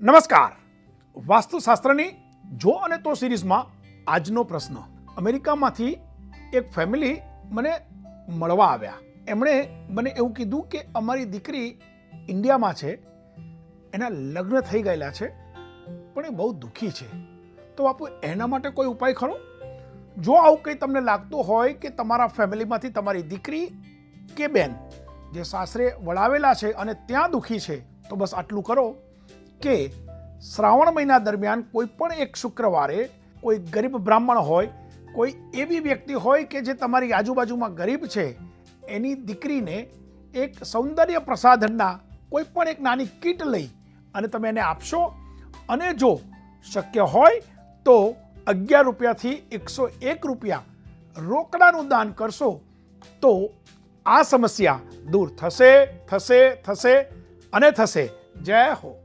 નમસ્કાર. વાસ્તુશાસ્ત્રની જો અને તો સિરીઝમાં આજનો પ્રશ્ન. અમેરિકામાંથી એક ફેમિલી મને મળવા આવ્યા. એમણે મને એવું કીધું કે અમારી દીકરી ઇન્ડિયામાં છે, એના લગ્ન થઈ ગયેલા છે, પણ એ બહુ દુઃખી છે. તો બાપુ એના માટે કોઈ ઉપાય ખરો? જો આવું કંઈ તમને લાગતું હોય કે તમારા ફેમિલીમાંથી તમારી દીકરી કે બેન જે સાસરે વળાવેલા છે અને ત્યાં દુઃખી છે, તો બસ આટલું કરો કે શ્રાવણ મહિના દરમિયાન કોઈ પણ એક શુક્રવારે કોઈ ગરીબ બ્રાહ્મણ હોય, કોઈ એવી વ્યક્તિ હોય કે જે તમારી આજુબાજુમાં ગરીબ છે, એની દીકરીને એક સૌંદર્ય પ્રસાધનના કોઈ પણ એક નાની કીટ લઈ અને તમે એને આપશો. અને જો શક્ય હોય તો 11 રૂપિયાથી 101 રૂપિયા રોકડાનું દાન કરશો તો આ સમસ્યા દૂર થશે થશે થશે અને થશે. જય હો.